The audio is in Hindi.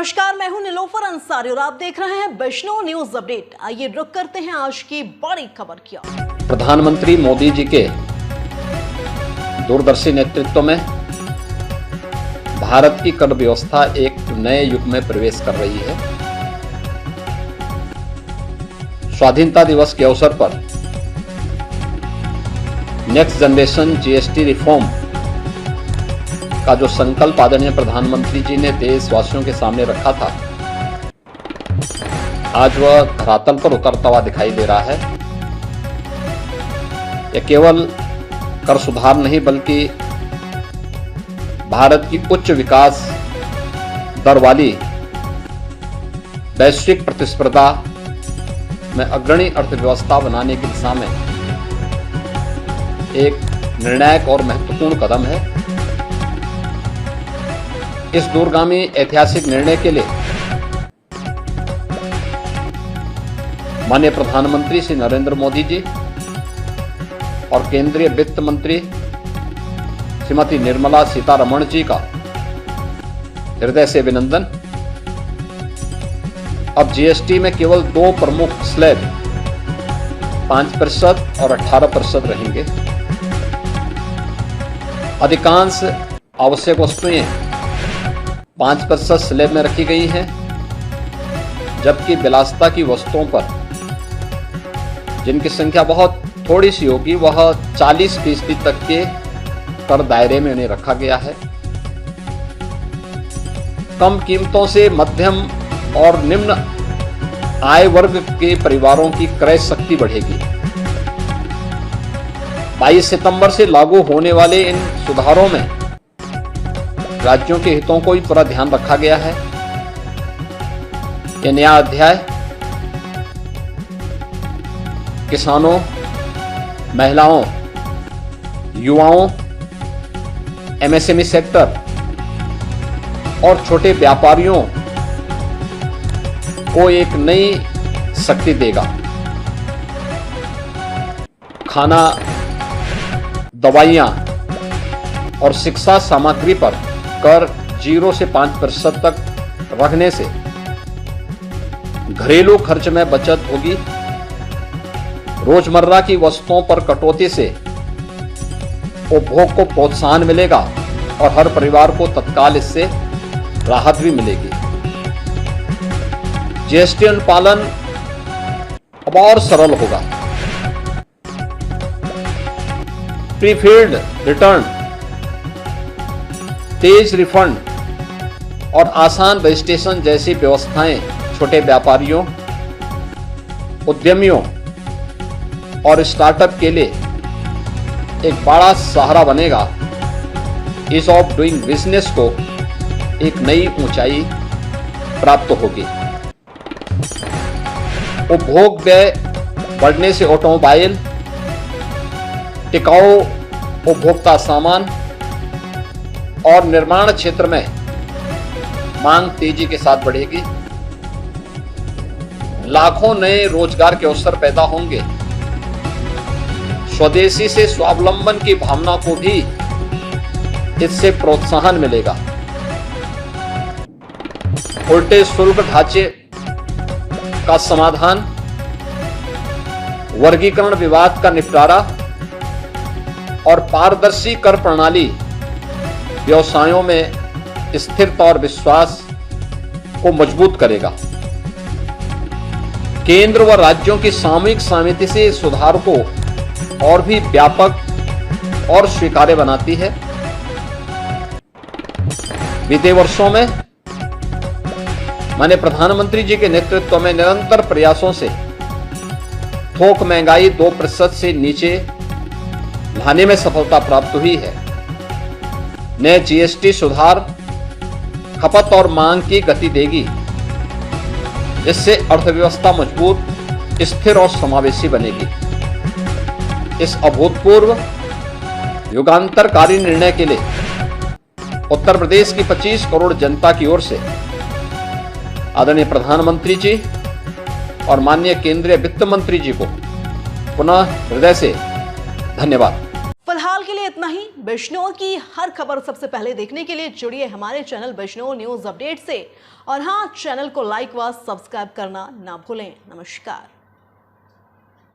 नमस्कार, मैं हूं निलोफर अंसारी और आप देख रहे हैं वैष्णव न्यूज अपडेट। आइए रुक करते हैं आज की बड़ी खबर की ओर। प्रधानमंत्री मोदी जी के दूरदर्शी नेतृत्व में भारत की कर व्यवस्था एक नए युग में प्रवेश कर रही है। स्वाधीनता दिवस के अवसर पर नेक्स्ट जनरेशन जीएसटी रिफॉर्म का जो संकल्प आदरणीय प्रधानमंत्री जी ने देशवासियों के सामने रखा था, आज वह धरातल पर उतरता हुआ दिखाई दे रहा है। यह केवल कर सुधार नहीं बल्कि भारत की उच्च विकास दर वाली वैश्विक प्रतिस्पर्धा में अग्रणी अर्थव्यवस्था बनाने की दिशा में एक निर्णायक और महत्वपूर्ण कदम है। इस दूरगामी ऐतिहासिक निर्णय के लिए माननीय प्रधानमंत्री श्री नरेंद्र मोदी जी और केंद्रीय वित्त मंत्री श्रीमती निर्मला सीतारमण जी का हृदय से अभिनंदन। अब जीएसटी में केवल दो प्रमुख स्लैब 5% और 18% रहेंगे। अधिकांश आवश्यक वस्तुएं 5% स्लैब में रखी गई हैं, जबकि विलासिता की वस्तुओं पर जिनकी संख्या बहुत थोड़ी सी होगी वह 40% तक के कर दायरे में उन्हें रखा गया है। कम कीमतों से मध्यम और निम्न आय वर्ग के परिवारों की क्रय शक्ति बढ़ेगी। 22 सितंबर से लागू होने वाले इन सुधारों में राज्यों के हितों को भी पूरा ध्यान रखा गया है। यह नया अध्याय किसानों, महिलाओं, युवाओं, एमएसएमई सेक्टर और छोटे व्यापारियों को एक नई शक्ति देगा। खाना, दवाइयां और शिक्षा सामग्री पर कर 0 से 5% तक रखने से घरेलू खर्च में बचत होगी। रोजमर्रा की वस्तुओं पर कटौती से उपभोग को प्रोत्साहन मिलेगा और हर परिवार को तत्काल इससे राहत भी मिलेगी। जीएसटी अनुपालन अब और सरल होगा। प्रीफिल्ड रिटर्न, तेज रिफंड और आसान रजिस्ट्रेशन जैसी व्यवस्थाएं छोटे व्यापारियों, उद्यमियों और स्टार्टअप के लिए एक बड़ा सहारा बनेगा। ईज ऑफ डूइंग बिजनेस को एक नई ऊंचाई प्राप्त होगी। उपभोग व्यय बढ़ने से ऑटोमोबाइल, टिकाऊ उपभोक्ता सामान और निर्माण क्षेत्र में मांग तेजी के साथ बढ़ेगी। लाखों नए रोजगार के अवसर पैदा होंगे। स्वदेशी से स्वावलंबन की भावना को भी इससे प्रोत्साहन मिलेगा। उल्टे शुल्क ढांचे का समाधान, वर्गीकरण विवाद का निपटारा और पारदर्शी कर प्रणाली व्यवसायों में स्थिरता और विश्वास को मजबूत करेगा। केंद्र व राज्यों की सामूहिक सहमति से इस सुधार को और भी व्यापक और स्वीकार्य बनाती है। बीते वर्षों में माननीय प्रधानमंत्री जी के नेतृत्व में निरंतर प्रयासों से थोक महंगाई 2% से नीचे लाने में सफलता प्राप्त हुई है। नए जीएसटी सुधार खपत और मांग की गति देगी, जिससे अर्थव्यवस्था मजबूत, स्थिर और समावेशी बनेगी। इस अभूतपूर्व युगांतरकारी निर्णय के लिए उत्तर प्रदेश की 25 करोड़ जनता की ओर से आदरणीय प्रधानमंत्री जी और माननीय केंद्रीय वित्त मंत्री जी को पुनः हृदय से धन्यवाद। फिलहाल के लिए इतना इतना ही। बिजनौर की हर खबर सबसे पहले देखने के लिए जुड़िए हमारे चैनल बिजनौर न्यूज अपडेट से। और हाँ, चैनल को लाइक व सब्सक्राइब करना ना भूलें। नमस्कार।